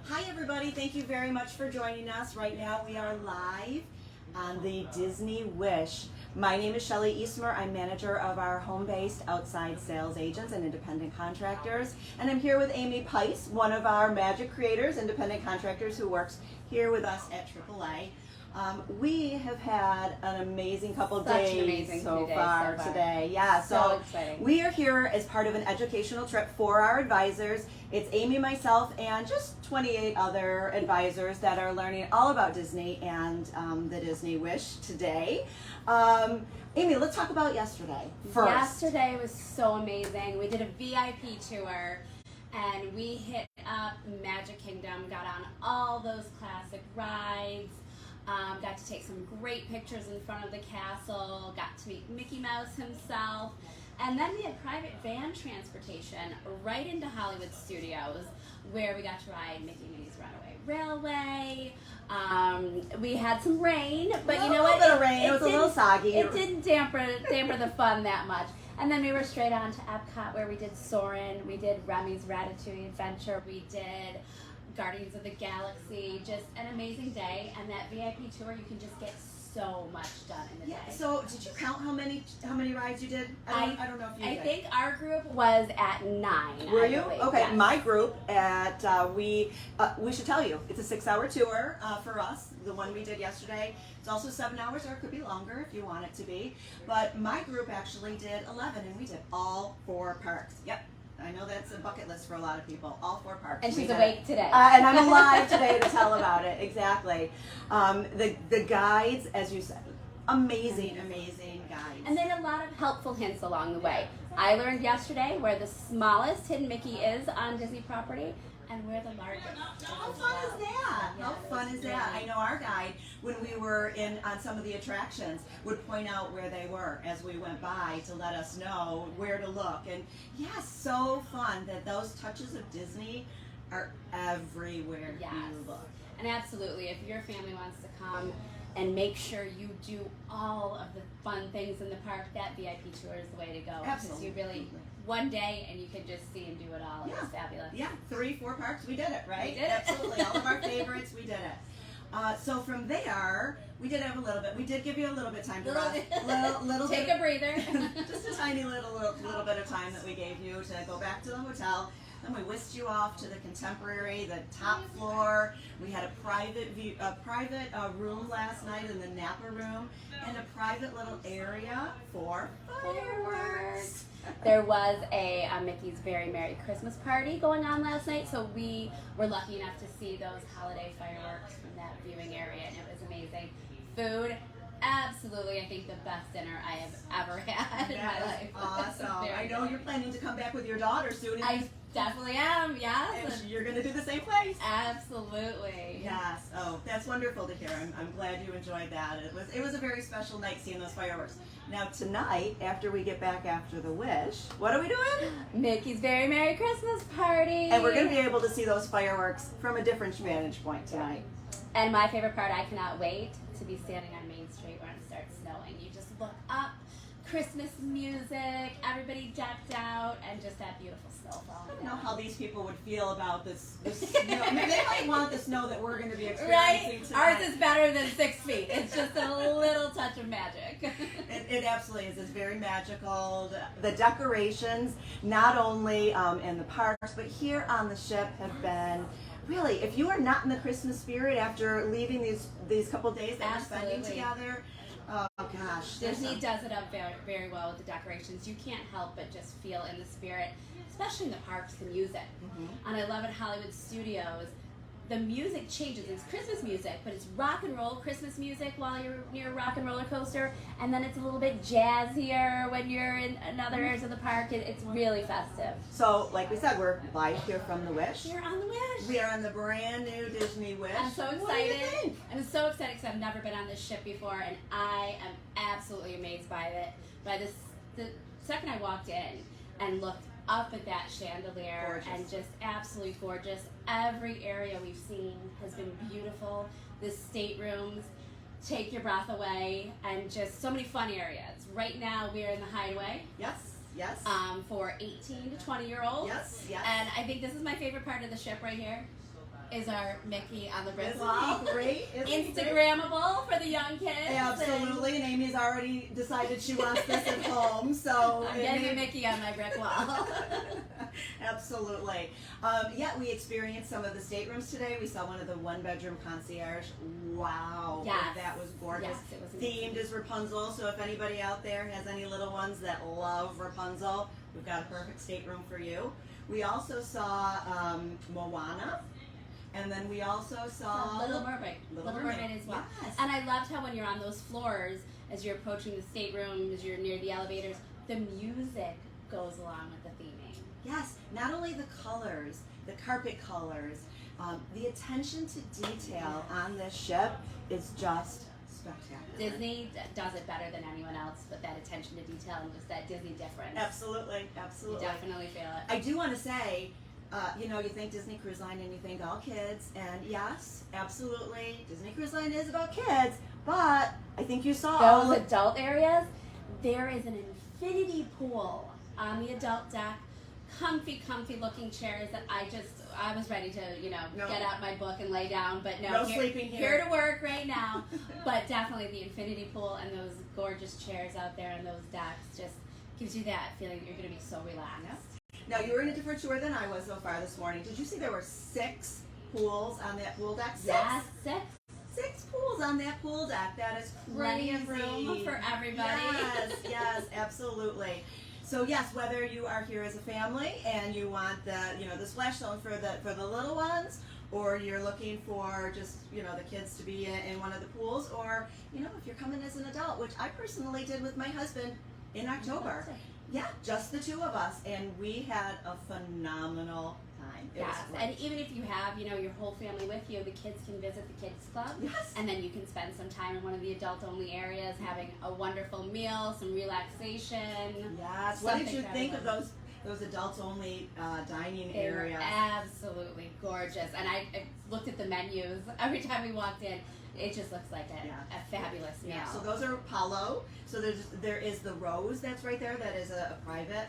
Hi everybody, thank you very much for joining us. Right now we are live on the Disney Wish. My name is Shelley Eastmer. I'm manager of our home-based outside sales agents and independent contractors. And I'm here with Amy Pice, one of our magic creators, independent contractors who works here with us at AAA. We have had an amazing couple days so far today. Yeah, so exciting. We are here as part of an educational trip for our advisors. It's Amy, myself, and just 28 other advisors that are learning all about Disney and the Disney Wish today. Amy, let's talk about yesterday first. Yesterday was so amazing. We did a VIP tour and we hit up Magic Kingdom, got on all those classic rides. Got to take some great pictures in front of the castle, got to meet Mickey Mouse himself, and then we had private van transportation right into Hollywood Studios where we got to ride Mickey and Minnie's Runaway Railway. We had some rain, but you know what? A little bit of rain. It was a little soggy. It didn't damper the fun that much. And then we were straight on to Epcot where we did Soarin', we did Remy's Ratatouille Adventure, we did Guardians of the Galaxy, just an amazing day. And that VIP tour, you can just get so much done in the day. So did you count how many rides you did? I don't know if you did. I think our group was at 9. Were you? believe. Okay, Yes. my group at we should tell you it's a 6-hour tour for us. The one we did yesterday. It's also 7 hours, or it could be longer if you want it to be. But my group actually did 11, and we did all 4 parks. Yep. I know that's a bucket list for a lot of people. All 4 parks. And she's awake today. And I'm alive today to tell about it. Exactly. The guides, as you said, amazing guides. And then a lot of helpful hints along the way. I learned yesterday where the smallest hidden Mickey is on Disney property and where the largest is. How fun is that? How fun is that? I know our guide, when we were on some of the attractions, would point out where they were as we went by to let us know where to look. And yes, so fun that those touches of Disney are everywhere you look. And absolutely, if your family wants to come and make sure you do all of the fun things in the park, that VIP tour is the way to go. Absolutely. Because you really, one day and you can just see and do it all. It's fabulous. Yeah, 3-4 parks, we did it, right? We did it. Absolutely, all of our favorites, we did it. So from there, we did have a little bit. We did give you a little bit of time to rest. Little Take bit, a breather. just a tiny little bit of time that we gave you to go back to the hotel. Then we whisked you off to the Contemporary, the top floor. We had a private room last night in the Napa room, and a private little area for fireworks. There was a Mickey's Very Merry Christmas party going on last night, so we were lucky enough to see those holiday fireworks from that viewing area, and it was amazing. Food, absolutely, I think the best dinner I have ever had in my life. Awesome. I know you're planning to come back with your daughter soon. I definitely am, yes. And you're going to do the same place. Absolutely. Yes. Oh, that's wonderful to hear. I'm glad you enjoyed that. It was a very special night seeing those fireworks. Now tonight, after we get back after the Wish, what are we doing? Mickey's Very Merry Christmas party. And we're going to be able to see those fireworks from a different vantage point tonight. And my favorite part, I cannot wait to be standing on Main Street when it starts snowing. You just look up, Christmas music, everybody decked out, and just that beautiful snow falling. I don't know how these people would feel about this snow. I mean, they might want the snow that we're going to be experiencing right? tonight. Ours is better than 6 feet. It's just a little touch of magic. It absolutely is. It's very magical. The decorations, not only in the parks, but here on the ship have been really, if you are not in the Christmas spirit after leaving these couple days that we're spending together, oh gosh. Disney does it up very, very well with the decorations. You can't help but just feel in the spirit, especially in the parks, the music. And I love at Hollywood Studios, the music changes. It's Christmas music, but it's rock and roll Christmas music while you're near a rock and roller coaster, and then it's a little bit jazzier when you're in other areas of the park. It's really festive. So, like we said, we're live here from the Wish. We're on the Wish. We are on the brand new Disney Wish. I'm so excited. What do you think? I'm so excited because I've never been on this ship before, and I am absolutely amazed by it. The second I walked in and looked up at that chandelier, and just absolutely gorgeous. Every area we've seen has been beautiful. The staterooms take your breath away, and just so many fun areas. Right now we are in the Hideaway. Yes. For 18 to 20-year-olds. Yes. And I think this is my favorite part of the ship right here. is our Mickey on the brick Isn't wall. he great? Isn't he great? Instagrammable for the young kids. Absolutely, and Amy's already decided she wants this at home, so I'm getting a Mickey on my brick wall. Absolutely. Yeah, we experienced some of the staterooms today. We saw one of the one-bedroom concierge. Wow, Yes. that was gorgeous. Yes, it was Themed amazing. as Rapunzel, so if anybody out there has any little ones that love Rapunzel, we've got a perfect stateroom for you. We also saw Moana, and then we also saw Little Mermaid. Little Little Mermaid as well. Yes. And I loved how when you're on those floors, as you're approaching the stateroom, as you're near the elevators, the music goes along with the theming. Yes, not only the colors, the carpet colors, the attention to detail on this ship is just spectacular. Disney does it better than anyone else with that attention to detail and just that Disney difference. Absolutely, You absolutely. definitely feel it. I do want to say, you think Disney Cruise Line and you think all kids, and yes, absolutely, Disney Cruise Line is about kids, but I think you saw all Those of adult areas, there is an infinity pool on the adult deck. Comfy looking chairs that I was ready to, No. get out my book and lay down, but No sleeping here. Here to work right now. But definitely the infinity pool and those gorgeous chairs out there and those decks just gives you that feeling that you're going to be so relaxed. Now, you were in a different tour than I was so far this morning. Did you see there were 6 pools on that pool deck? 6? Yes, 6. 6 pools on that pool deck. That is crazy. Plenty of room for everybody. Yes, absolutely. So yes, whether you are here as a family and you want the splash zone for the little ones, or you're looking for just the kids to be in one of the pools, or if you're coming as an adult, which I personally did with my husband in October. Yeah, just the 2 of us, and we had a phenomenal time. It was Yes, great. and even if you have, your whole family with you, the kids can visit the kids club. Yes. And then you can spend some time in one of the adult-only areas having a wonderful meal, some relaxation. Yes. What did Something you for think of everyone. those adults-only dining They were areas? absolutely gorgeous. And I looked at the menus every time we walked in. It just looks like a fabulous meal. Yeah. So those are Palo. So there is the Rose that's right there. That is a private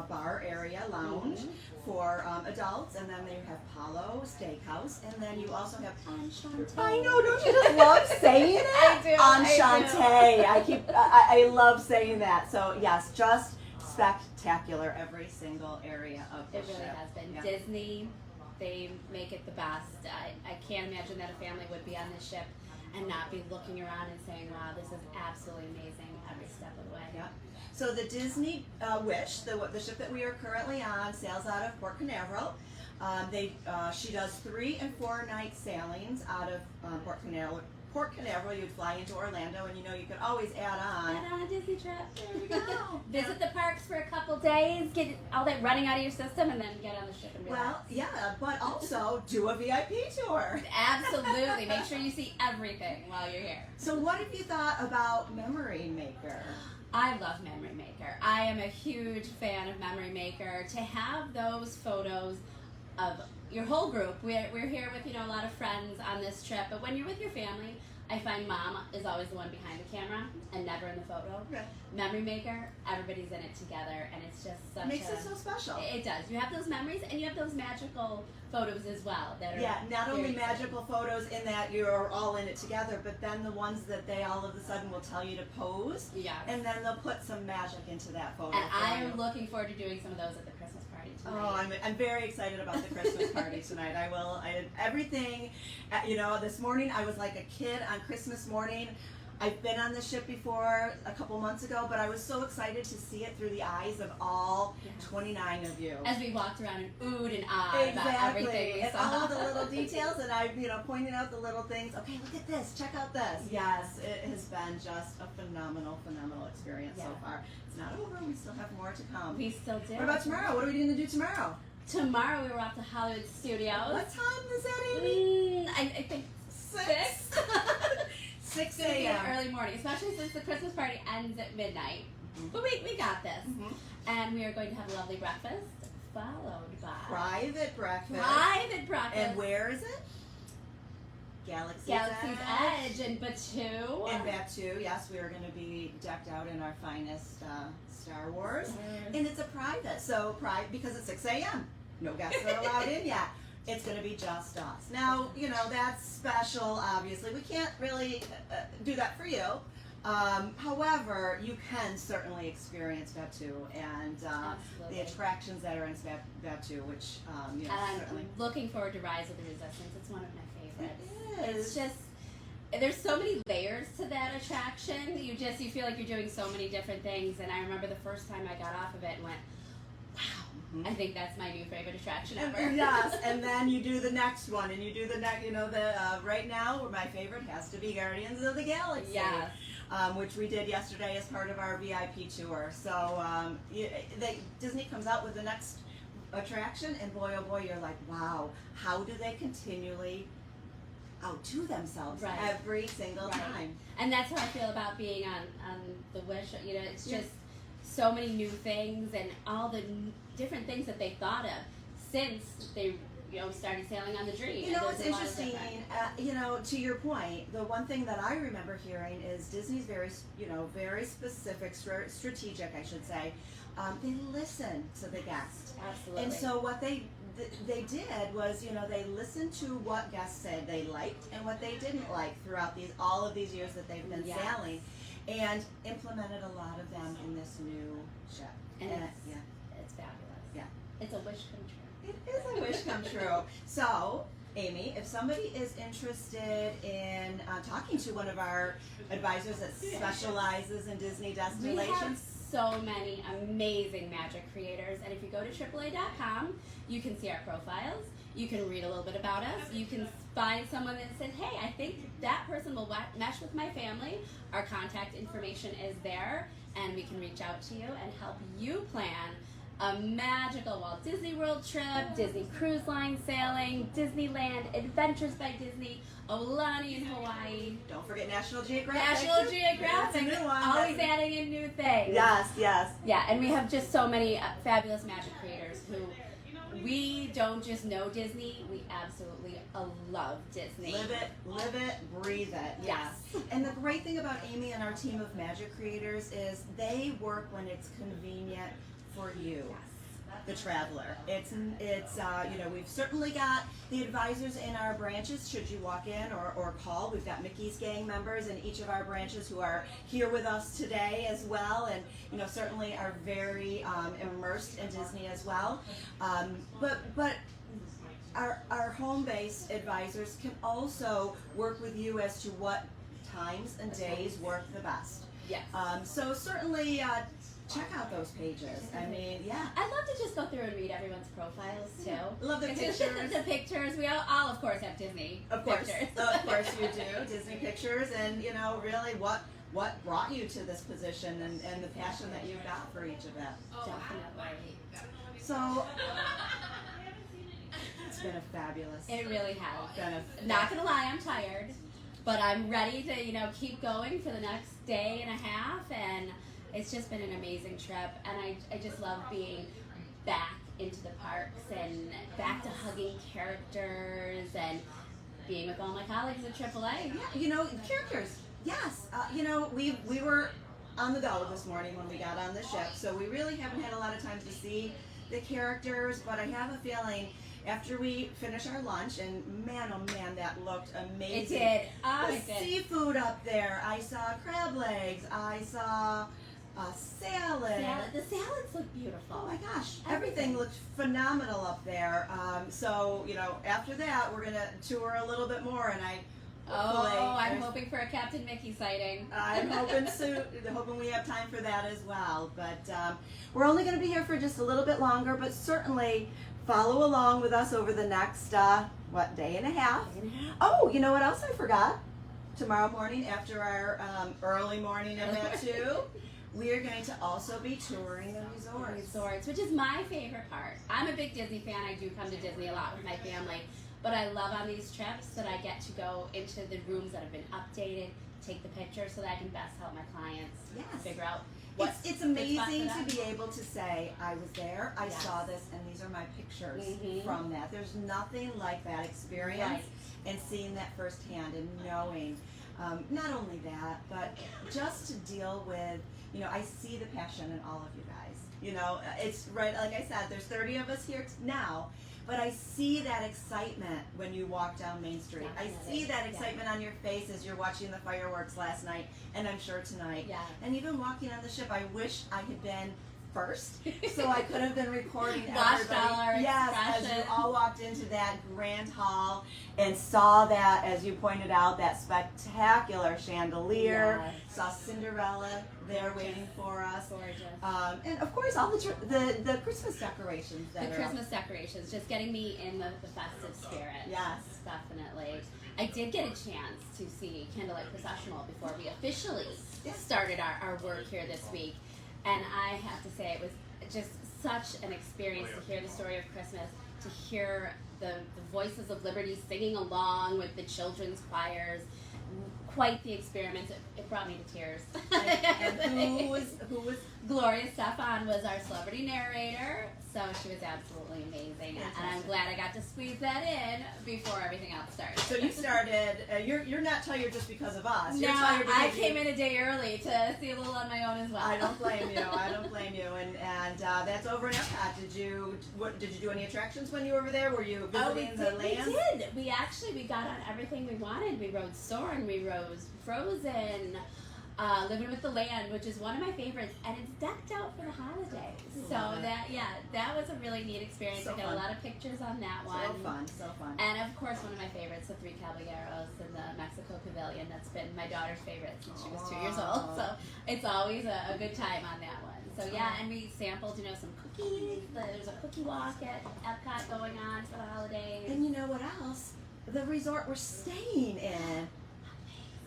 bar area, lounge for adults, and then they have Palo Steakhouse, and then you also have Enchante. I know, don't you just love saying it? I do. Enchante. I love saying that. So yes, just spectacular every single area of the It really ship. has been. Yeah. Disney, they make it the best. I can't imagine that a family would be on this ship and not be looking around and saying, wow, this is absolutely amazing every step of the way. Yeah. So the Disney Wish, the ship that we are currently on, sails out of Port Canaveral. She does 3 and 4 night sailings out of Port Canaveral. You'd fly into Orlando, and you could always add on. Get on a Disney trip. There you go. Visit the parks for a couple days, get all that running out of your system, and then get on the ship and relax. Well, yeah, but also do a VIP tour. Absolutely. Make sure you see everything while you're here. So what have you thought about Memory Maker? I love Memory Maker. I am a huge fan of Memory Maker. To have those photos of your whole group, we're here with a lot of friends on this trip, but when you're with your family, I find mom is always the one behind the camera and never in the photo. Okay. Memory Maker, everybody's in it together, and it's just such Makes it so special. It does. You have those memories, and you have those magical photos as well. That are Yeah, not only very magical photos in that you're all in it together, but then the ones that they all of a sudden will tell you to pose, Yeah. and then they'll put some magic into that photo. And for I you. am looking forward to doing some of those at the Christmas party tonight. Oh, I'm very excited about the Christmas party tonight. I did everything. This morning I was like a kid on Christmas morning. I've been on the ship before a couple months ago, but I was so excited to see it through the eyes of all 29 of you. As we walked around and oohed and ahed about everything we And saw. all the little details, and I, pointed out the little things. Okay, look at this. Check out this. Yes, it has been just a phenomenal experience so far. It's not over. We still have more to come. We still do. What about tomorrow? What are we going to do tomorrow? Tomorrow we were off to Hollywood Studios. What time is that, Amy? I think 6. 6 It's gonna be an a.m. early morning, especially since the Christmas party ends at midnight. But we got this. And we are going to have a lovely breakfast, followed by Private breakfast. private breakfast. And where is it? Galaxy's Edge in Batu. In Batu, yes, we are going to be decked out in our finest Star Wars. And it's a private, so because it's 6 a.m. No guests are allowed in yet. it's going to be just us. Now, you know, that's special, obviously. We can't really do that for you. However, you can certainly experience Batu and the attractions that are in Batu, which, you know, And certainly. I'm looking forward to Rise of the Resistance. It's one of my favorites. It is. It's just, there's so many layers to that attraction. You feel like you're doing so many different things. And I remember the first time I got off of it and went, wow, I think that's my new favorite attraction ever. Yes, and then you do the next one, and you do the next, you know, right now, my favorite has to be Guardians of the Galaxy. Yes. Which we did yesterday as part of our VIP tour. So Disney comes out with the next attraction, and boy, oh boy, you're like, wow, how do they continually outdo themselves every single time? And that's how I feel about being on the Wish. You know, it's just so many new things and all the different things that they thought of since they started sailing on the Dream. You know, it's interesting, you know, to your point, the one thing that I remember hearing is Disney's very specific, strategic, I should say. They listen to the guest. Absolutely. And so what they did was, you know, they listened to what guests said they liked and what they didn't like throughout all of these years that they've been sailing, and implemented a lot of them in this new ship. And it's fabulous. Yeah. It's a wish come true. It is a wish come true. So, Amy, if somebody is interested in talking to one of our advisors that specializes in Disney destinations, We have so many amazing magic creators, and if you go to AAA.com, you can see our profiles. You can read a little bit about us. You can find someone that says, hey, I think that person will mesh with my family. Our contact information is there, and we can reach out to you and help you plan a magical Walt Disney World trip, Disney Cruise Line sailing, Disneyland, Adventures by Disney, Aulani in Hawaii. Don't forget National Geographic. National Geographic, That's a new one. always adding in new things. Yes, yes. Yeah, and we have just so many fabulous magic creators who we don't just know Disney, we absolutely love Disney. Live it, breathe it. Yes. And the great thing about Amy and our team of magic creators is they work when it's convenient for you, the traveler. It's you know, we've certainly got the advisors in our branches should you walk in or call. We've got Mickey's Gang members in each of our branches who are here with us today as well, and you know, certainly are very immersed in Disney as well. But our home-based advisors can also work with you as to what times and days work the best. Yes. So certainly check out those pages. I mean, yeah. I'd love to just go through and read everyone's profiles too. Love the It's pictures. just the pictures. We all of course have Disney Of course, pictures. of course you do. Disney pictures, and you know, really what brought you to this position, and the passion that you've got for each of them. Definitely. So it's been a fabulous. It really has. Been a Not gonna lie, I'm tired, but I'm ready to keep going for the next day and a half, and it's just been an amazing trip, and I just love being back into the parks and back to hugging characters and being with all my colleagues at AAA. Yeah, you know, characters. Yes, you know, we were on the go this morning when we got on the ship, so we really haven't had a lot of time to see the characters, but I have a feeling after we finish our lunch, and man, oh man, that looked amazing. It did. The It did. seafood up there. I saw crab legs. I saw salad. The salads look beautiful. Oh my gosh, everything looked phenomenal up there. So, you know, after that, we're going to tour a little bit more, and I'm hoping for a Captain Mickey sighting. I'm hoping we have time for that as well. But we're only going to be here for just a little bit longer, but certainly follow along with us over the next, day and a half. Oh, you know what else I forgot? Tomorrow morning after our early morning event too, we are going to also be touring the Resorts, which is my favorite part. I'm a big Disney fan. I do come to Disney a lot with my family. But I love on these trips that I get to go into the rooms that have been updated, take the pictures so that I can best help my clients figure out it's amazing to be able to say, I was there, I saw this, and these are my pictures from that. There's nothing like that experience and seeing that firsthand and knowing not only that, but just to deal with, you know, I see the passion in all of you guys. You know, it's right, like I said, there's 30 of us here now, but I see that excitement when you walk down Main Street. I see that excitement on your face as you're watching the fireworks last night, and I'm sure tonight. Yeah. And even walking on the ship, I wish I had been first, so I could have been recording Watched everybody. all our Yes, as you expressions. all walked into that grand hall and saw that, as you pointed out, that spectacular chandelier. Yes. Saw Cinderella there waiting for us. Gorgeous. And of course, all the Christmas decorations that The are up. Christmas decorations, just getting me in the festive spirit. Yes. Definitely. I did get a chance to see Candlelight Processional before we officially started our work here this week. And I have to say, it was just such an experience to hear the story of Christmas, to hear the Voices of Liberty singing along with the children's choirs. Quite the experience. It brought me to tears. And who was Gloria Stefan was our celebrity narrator, so she was absolutely amazing, and I'm glad I got to squeeze that in before everything else started. So you started. You're not tired just because of us. No, You're tired because I came in a day early to see a little on my own as well. I don't blame you. I don't blame you. And that's over in Epcot. Did you do any attractions when you were over there? Were you visiting the land? We did. We got on everything we wanted. We rode Soarin', we rode Frozen, Living with the Land, which is one of my favorites, and it's decked out for the holidays. So that was a really neat experience. So I got fun. a lot of pictures on that one. So fun. And of course, one of my favorites, the Three Caballeros in the Mexico Pavilion. That's been my daughter's favorite since she was 2 years old. So it's always a good time on that one. So and we sampled, some cookies. There's a cookie walk at Epcot going on for the holidays. And you know what else? The resort we're staying in.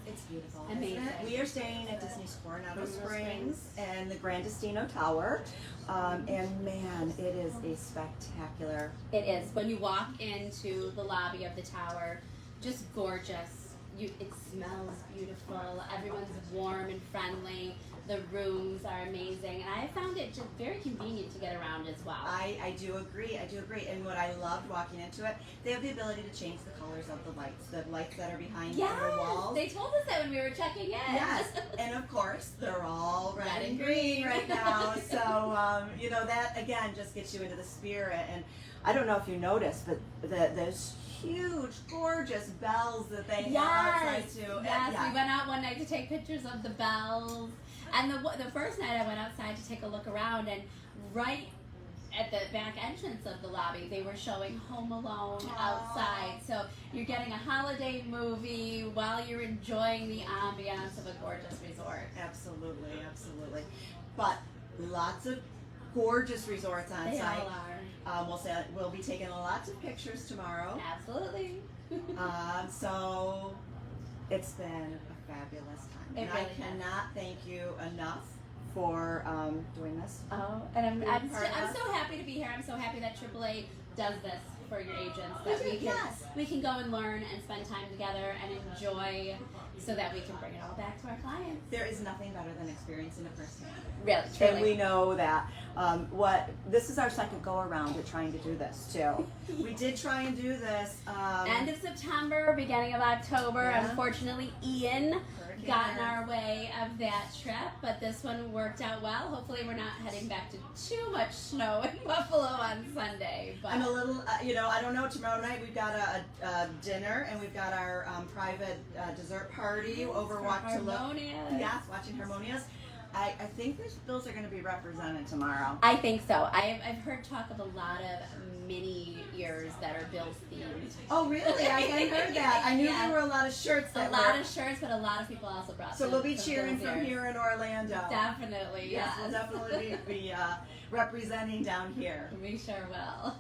It's beautiful. Amazing. Isn't it? We are staying at Disney Coronado Springs and the Gran Destino Tower. And man, it is a spectacular. It is. When you walk into the lobby of the tower, just gorgeous. It smells beautiful. Everyone's warm and friendly. The rooms are amazing, and I found it just very convenient to get around as well. I do agree. And what I loved walking into it, they have the ability to change the colors of the lights that are behind the walls. They told us that when we were checking in. Yes, and of course they're all red and green right now. So that again just gets you into the spirit. And I don't know if you noticed, but those huge, gorgeous bells that they have outside too. Yes, we went out one night to take pictures of the bells. And the first night I went outside to take a look around, and right at the back entrance of the lobby, they were showing Home Alone outside. So you're getting a holiday movie while you're enjoying the ambiance of a gorgeous resort. Absolutely. But lots of gorgeous resorts on They site. all are. We'll be taking lots of pictures tomorrow. Absolutely. So it's been a fabulous time. It And really I cannot thank you enough for doing this. Oh, and I'm part of us. so happy to be here. I'm so happy that AAA does this for your agents. That we can go and learn and spend time together and enjoy, so that we can bring it all back to our clients. There is nothing better than experiencing it firsthand. Really, truly. And we know that. This is our second go around at trying to do this too. We did try and do this. End of September, beginning of October. Yeah. Unfortunately, Ian Hurricane got in Ian. our way of that trip, but this one worked out well. Hopefully, we're not heading back to too much snow in Buffalo on Sunday. But I'm a little, I don't know. Tomorrow night we've got a dinner, and we've got our private dessert party over Harmonious. watching Harmonious. I think those bills are going to be represented tomorrow. I think so. I've heard talk of a lot of mini ears that are Bill's themed. Oh, really? I hadn't heard that. I knew Yeah. there were a lot of shirts. A lot of shirts, but a lot of people also brought. So we'll be some cheering Bill's from ears. here in Orlando. Definitely, Yes, yes. we'll definitely be representing down here. We sure will.